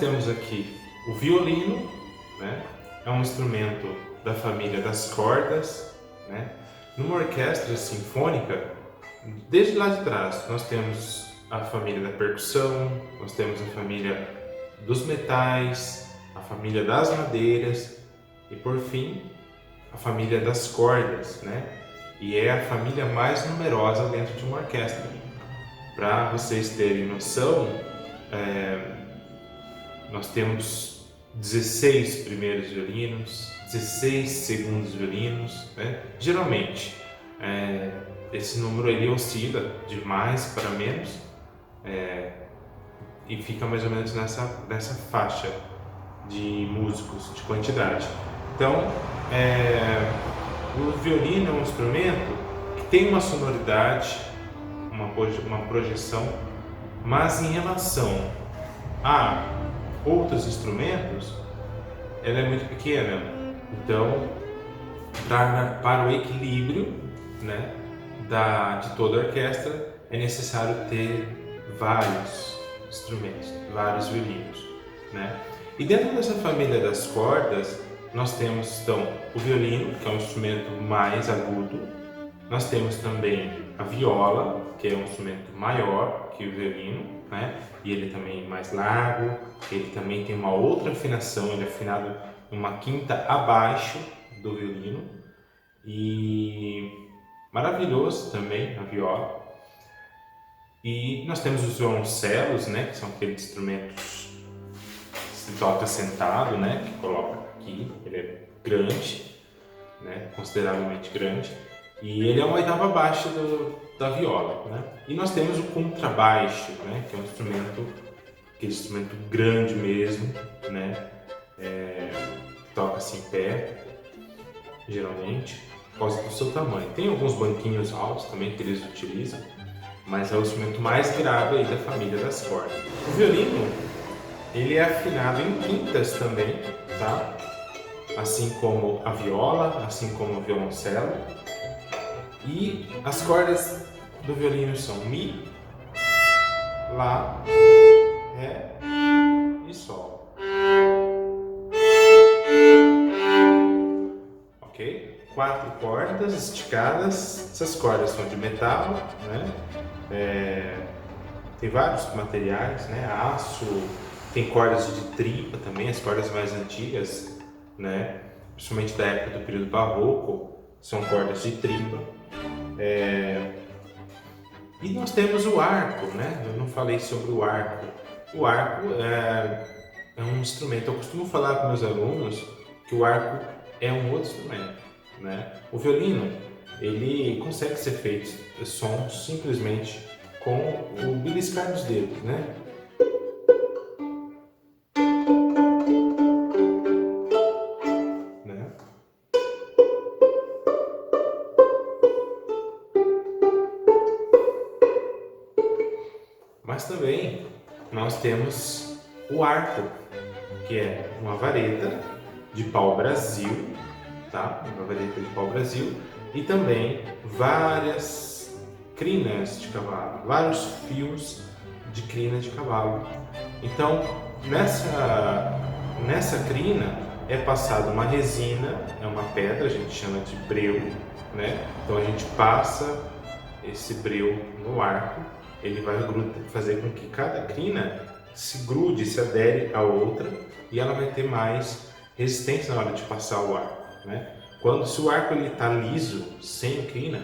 temos aqui o violino, né? É um instrumento da família das cordas, né? Numa orquestra sinfônica, desde lá de trás, nós temos a família da percussão, nós temos a família dos metais, a família das madeiras e, por fim, a família das cordas, né? E é a família mais numerosa dentro de uma orquestra. Para vocês terem noção, nós temos 16 primeiros violinos, 16 segundos violinos, né? Geralmente, esse número ele oscila de mais para menos e fica mais ou menos nessa faixa de músicos, de quantidade. Então, o violino é um instrumento que tem uma sonoridade, uma projeção, mas em relação a outros instrumentos, ela é muito pequena. Então, para o equilíbrio, né, de toda a orquestra, é necessário ter vários instrumentos, vários violinos, né? E dentro dessa família das cordas, nós temos então o violino, que é um instrumento mais agudo. Nós temos também a viola, que é um instrumento maior que o violino, né? E ele também é mais largo, ele também tem uma outra afinação, ele é afinado uma quinta abaixo do violino. E maravilhoso também a viola. E nós temos os violoncelos, né? Que são aqueles instrumentos que se toca sentado, né? Que coloca aqui, ele é grande, né? Consideravelmente grande. E ele é uma oitava abaixo da viola, né? E nós temos o contrabaixo, né? Que é um instrumento, aquele instrumento grande mesmo, né? Toca-se em pé, geralmente, por causa do seu tamanho. Tem alguns banquinhos altos também que eles utilizam, mas é o instrumento mais grave aí da família das cordas. O violino, ele é afinado em quintas também, tá? Assim como a viola, assim como o violoncelo. E as cordas do violino são Mi, Lá, Ré e Sol. Ok? 4 cordas esticadas. Essas cordas são de metal, né? Tem vários materiais, né? Aço, tem cordas de tripa também, as cordas mais antigas, né? Principalmente da época do período barroco, são cordas de tripa. E nós temos o arco, né? Eu não falei sobre o arco. O arco é um instrumento. Eu costumo falar com meus alunos que o arco é um outro instrumento, né? O violino, ele consegue ser feito sons simplesmente com o beliscar dos dedos, né? Mas também nós temos o arco, que é uma vareta de pau-brasil, tá? Uma vareta de pau-brasil e também várias crinas de cavalo, vários fios de crina de cavalo. Então, nessa crina é passada uma resina, é uma pedra, a gente chama de breu, né? Então a gente passa esse breu no arco, ele vai fazer com que cada crina se grude, se adere à outra e ela vai ter mais resistência na hora de passar o arco, né? Se o arco está liso, sem crina,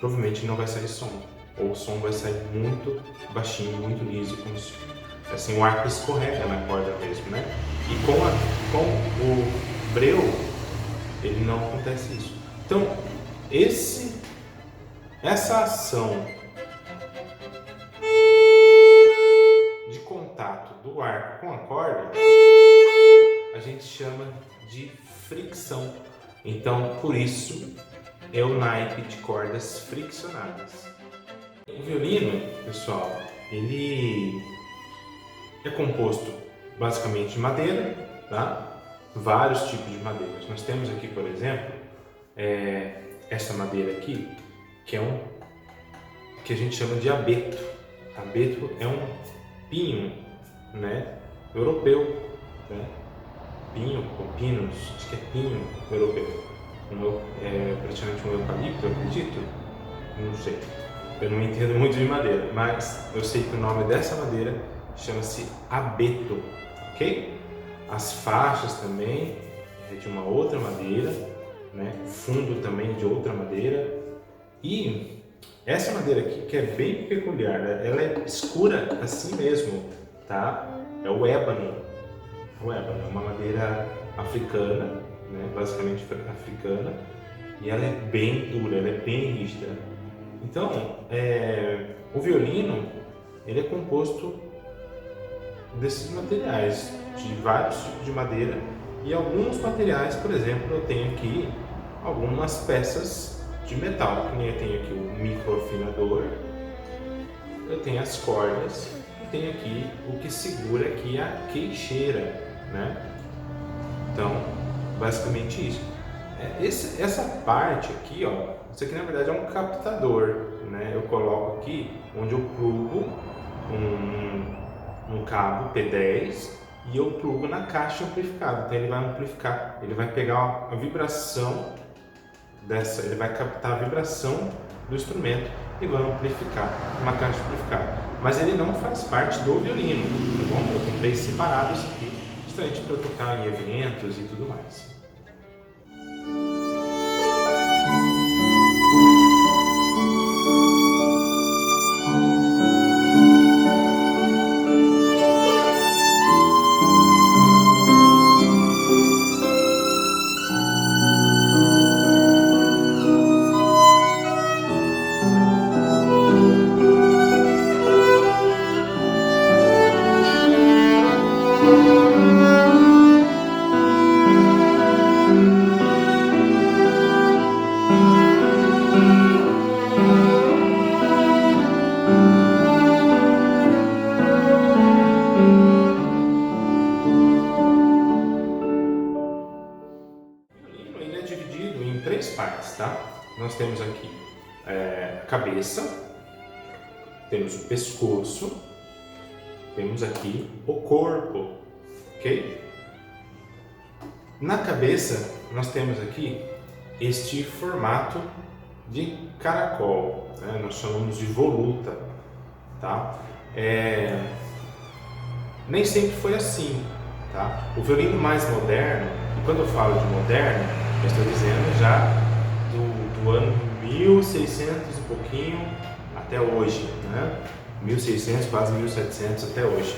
provavelmente não vai sair som, ou o som vai sair muito baixinho, muito liso, como se assim, o arco escorrega na corda mesmo, né? E com o breu, ele não acontece isso. Então, essa ação de contato do arco com a corda, a gente chama de fricção. Então, por isso, é o naipe de cordas friccionadas. O violino, pessoal, ele é composto basicamente de madeira, tá? Vários tipos de madeiras. Nós temos aqui, por exemplo, essa madeira aqui, que a gente chama de abeto. Abeto é um pinho, né? europeu, né? Pinho ou pinos, acho que é pinho europeu. Praticamente um eucalipto, eu acredito? Não sei. Eu não entendo muito de madeira, mas eu sei que o nome dessa madeira chama-se abeto, ok? As faixas também é de uma outra madeira, né? O fundo também de outra madeira. E essa madeira aqui, que é bem peculiar, né? Ela é escura assim mesmo, tá? É o ébano. O ébano é uma madeira africana, né? Basicamente africana, e ela é bem dura, ela é bem rígida. Então, o violino, ele é composto desses materiais, de vários tipos de madeira, e alguns materiais, por exemplo, eu tenho aqui algumas peças de metal, que nem eu tenho aqui o microafinador, eu tenho as cordas, e tenho aqui o que segura aqui a queixeira, né? Então, basicamente isso. Essa parte aqui, ó, isso aqui na verdade é um captador, né? Eu coloco aqui onde eu plugo um cabo P10 e eu plugo na caixa amplificada. Então ele vai amplificar, ele vai pegar a vibração ele vai captar a vibração do instrumento e vai amplificar uma caixa amplificada. Mas ele não faz parte do violino, tá bom? Eu comprei separado isso aqui, justamente para tocar em eventos e tudo mais. Ele é dividido em três partes, tá? Nós temos aqui a cabeça, temos o pescoço, temos aqui o corpo, ok? Na cabeça nós temos aqui este formato de caracol, né? Nós chamamos de voluta, tá? Nem sempre foi assim, tá? O violino mais moderno, e quando eu falo de moderno, eu estou dizendo já do ano 1600 e pouquinho até hoje, né? 1600, quase 1700 até hoje.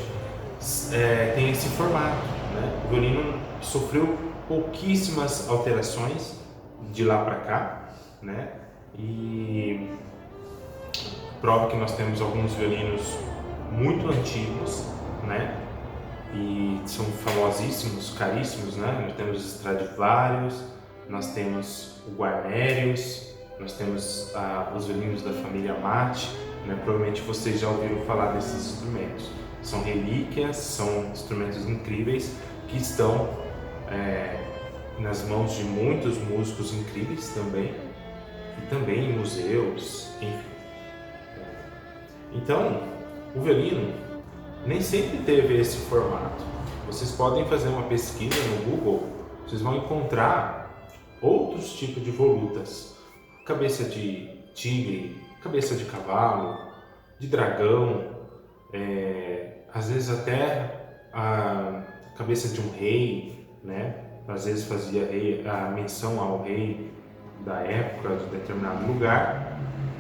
Tem esse formato, né? O violino sofreu pouquíssimas alterações de lá para cá, né? E prova que nós temos alguns violinos muito antigos, né? E são famosíssimos, caríssimos, né? Nós temos Stradivarius, nós temos o Guarnerius, nós temos os violinos da família Amati, né? Provavelmente vocês já ouviram falar desses instrumentos. São relíquias, são instrumentos incríveis que estão nas mãos de muitos músicos incríveis também, e também em museus, enfim. Então, o violino nem sempre teve esse formato. Vocês podem fazer uma pesquisa no Google, vocês vão encontrar outros tipos de volutas. Cabeça de tigre, cabeça de cavalo, de dragão, às vezes até a cabeça de um rei, né? Às vezes fazia a menção ao rei da época, de determinado lugar.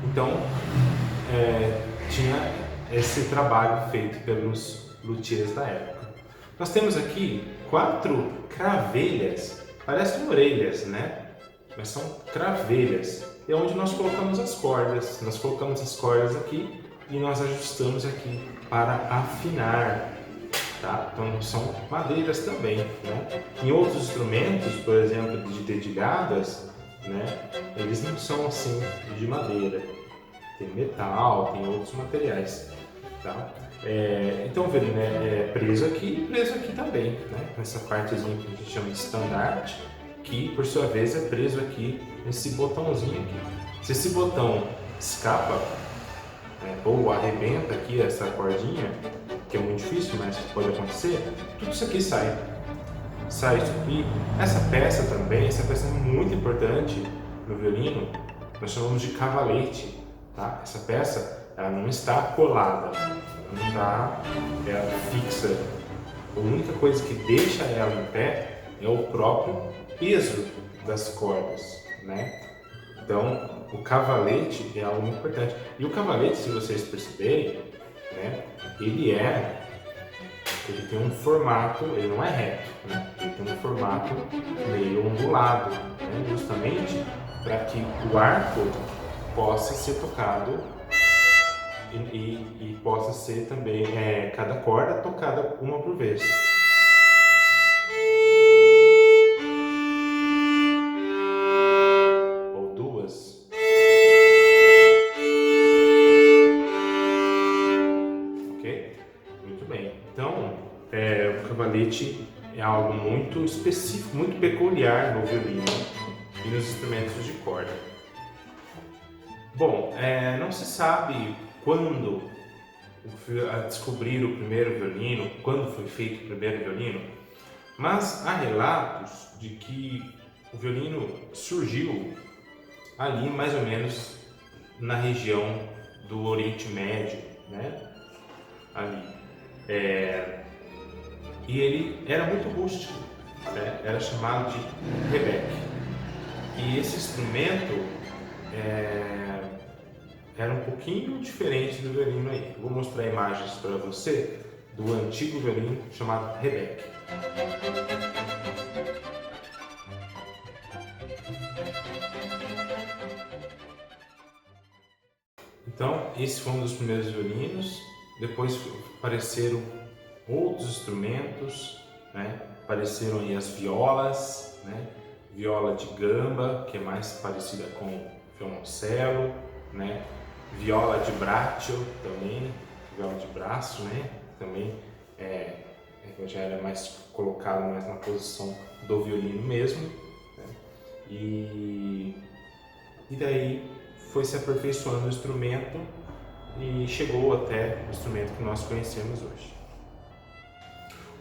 Então, tinha esse trabalho feito pelos luthiers da época. Nós temos aqui 4 cravelhas, parecem orelhas, né? Mas são cravelhas. É onde nós colocamos as cordas. Nós colocamos as cordas aqui e nós ajustamos aqui para afinar, tá? Então são madeiras também, né? Em outros instrumentos, por exemplo, de dedilhadas, né? Eles não são assim de madeira. Tem metal, tem outros materiais, tá? Então o violino é preso aqui e preso aqui também, né? Nessa partezinha que a gente chama de estandarte, que por sua vez é preso aqui nesse botãozinho aqui. Se esse botão escapa, ou arrebenta aqui essa cordinha, que é muito difícil, mas pode acontecer, tudo isso aqui sai. Sai isso aqui. Essa peça é muito importante no violino, nós chamamos de cavalete, tá? Essa peça, ela não está colada, ela não está fixa. A única coisa que deixa ela em pé é o próprio peso das cordas, né? Então, o cavalete é algo muito importante. E o cavalete, se vocês perceberem, né, ele tem um formato, ele não é reto, né? Ele tem um formato meio ondulado, né? Justamente para que o arco possa ser tocado e possa ser também cada corda tocada uma por vez. Ou duas. Ok? Muito bem. Então, o cavalete é algo muito específico, muito peculiar no violino e nos instrumentos de corda. Bom, não se sabe quando descobrir o primeiro violino, quando foi feito o primeiro violino, mas há relatos de que o violino surgiu ali mais ou menos na região do Oriente Médio, né? Ali. E ele era muito rústico, né? Era chamado de rebeque. E esse instrumento era um pouquinho diferente do violino aí. Eu vou mostrar imagens para você do antigo violino chamado rebeque. Então, esse foi um dos primeiros violinos. Depois apareceram outros instrumentos, né? Apareceram aí as violas, né? Viola de gamba, que é mais parecida com violoncelo, né? Viola de braccio também, viola de braço, né? Também já era mais colocado mais na posição do violino mesmo, né? E daí foi se aperfeiçoando o instrumento e chegou até o instrumento que nós conhecemos hoje.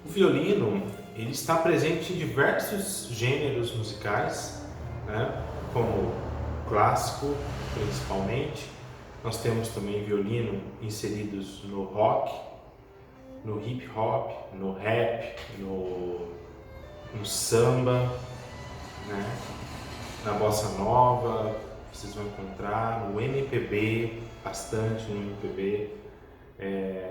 O violino, ele está presente em diversos gêneros musicais, né? Como clássico, principalmente. Nós temos também violino inseridos no rock, no hip hop, no rap, no samba, né? Na bossa nova, vocês vão encontrar no MPB, bastante no MPB,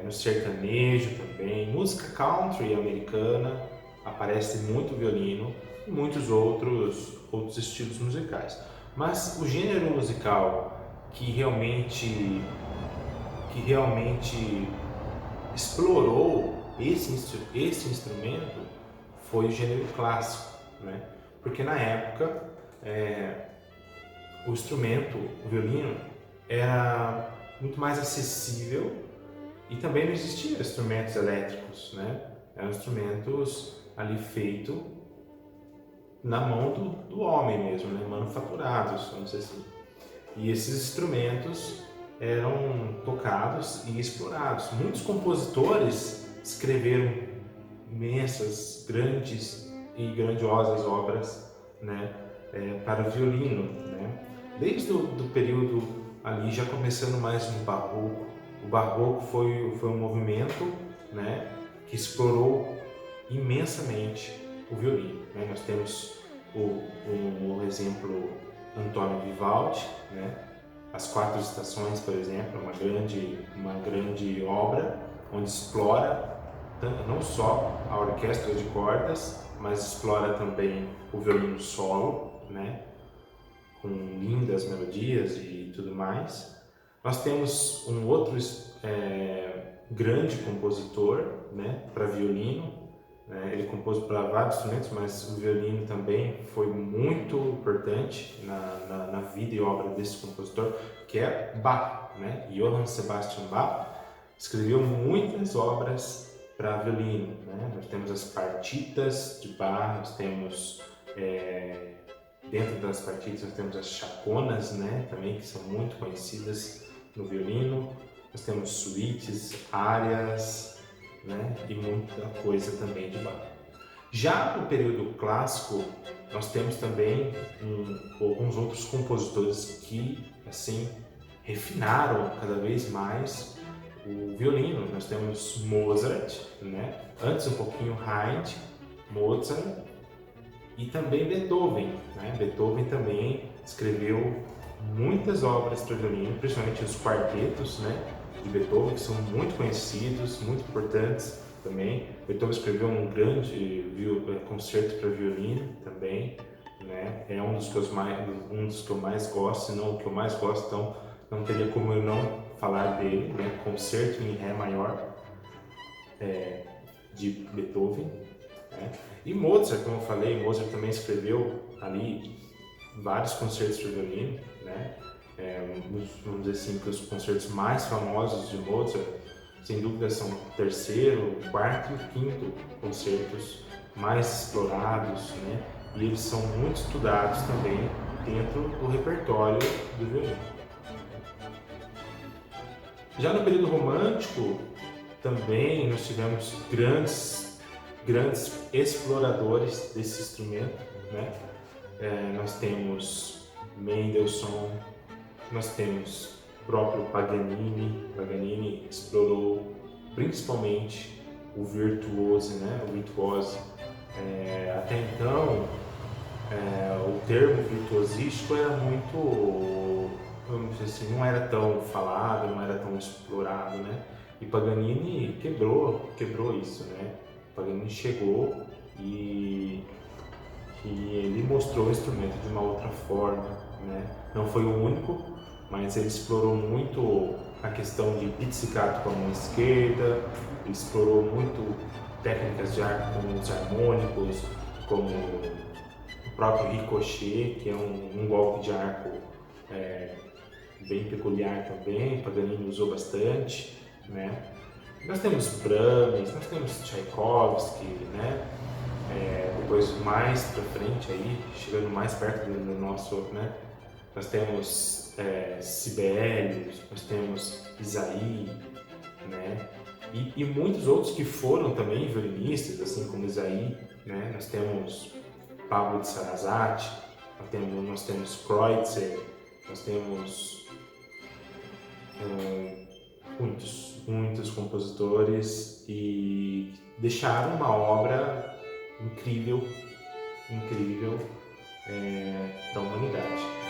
no sertanejo também, música country americana, aparece muito violino e muitos outros estilos musicais. Mas o gênero musical que realmente explorou esse instrumento foi o gênero clássico, né? Porque na época o instrumento, o violino, era muito mais acessível e também não existiam instrumentos elétricos, né? Eram instrumentos ali feitos na mão do homem mesmo, né? Manufaturados, vamos dizer assim. E esses instrumentos eram tocados e explorados. Muitos compositores escreveram imensas, grandes e grandiosas obras, né? Para violino, né? Desde o período ali, já começando mais no barroco. O barroco foi um movimento, né, que explorou imensamente o violino, né? Nós temos o exemplo Antônio Vivaldi, né? As Quatro Estações, por exemplo, uma grande obra onde explora não só a orquestra de cordas, mas explora também o violino solo, né? Com lindas melodias e tudo mais. Nós temos um outro grande compositor, né, para violino. Ele compôs para vários instrumentos, mas o violino também foi muito importante na vida e obra desse compositor, que é Bach, né? Johann Sebastian Bach escreveu muitas obras para violino, né? Nós temos as partitas de Bach, nós temos dentro das partitas nós temos as chaconas, né? Também, que são muito conhecidas no violino. Nós temos suítes, áreas, né? E muita coisa também de Bach. Já no período clássico, nós temos também alguns outros compositores que, assim, refinaram cada vez mais o violino. Nós temos Mozart, né? Antes um pouquinho Haydn, Mozart e também Beethoven, né? Beethoven também escreveu muitas obras para violino, principalmente os quartetos, né, de Beethoven, que são muito conhecidos, muito importantes também. Beethoven escreveu um grande concerto para violino também, né? É um dos que eu mais gosto, se não o que eu mais gosto, então não teria como eu não falar dele, né? Concerto em Ré maior de Beethoven, né? E Mozart, como eu falei, Mozart também escreveu ali vários concertos para violino, né? Vamos dizer assim que os concertos mais famosos de Mozart, sem dúvida, são o terceiro, o quarto e o quinto concertos mais explorados, né? E eles são muito estudados também dentro do repertório do violino. Já no período romântico, também nós tivemos grandes exploradores desse instrumento, né? Nós temos Mendelssohn, nós temos o próprio Paganini. Paganini explorou principalmente o virtuose, né? O virtuose. Até então, o termo virtuosístico era muito, vamos dizer assim, não era tão falado, não era tão explorado, né? E Paganini quebrou isso, né? Paganini chegou e ele mostrou o instrumento de uma outra forma, né? Não foi o único, mas ele explorou muito a questão de pizzicato com a mão esquerda, ele explorou muito técnicas de arco como os harmônicos, como o próprio ricochet, que é um golpe de arco bem peculiar também, Paganini usou bastante, né? Nós temos Brahms, nós temos Tchaikovsky, né? Depois mais para frente aí, chegando mais perto do nosso, né? Nós temos Sibelius, nós temos Isaí, né? E muitos outros que foram também violinistas, assim como Isaí, né? Nós temos Pablo de Sarasate, nós temos Kreutzer, nós temos muitos compositores e deixaram uma obra incrível para a humanidade.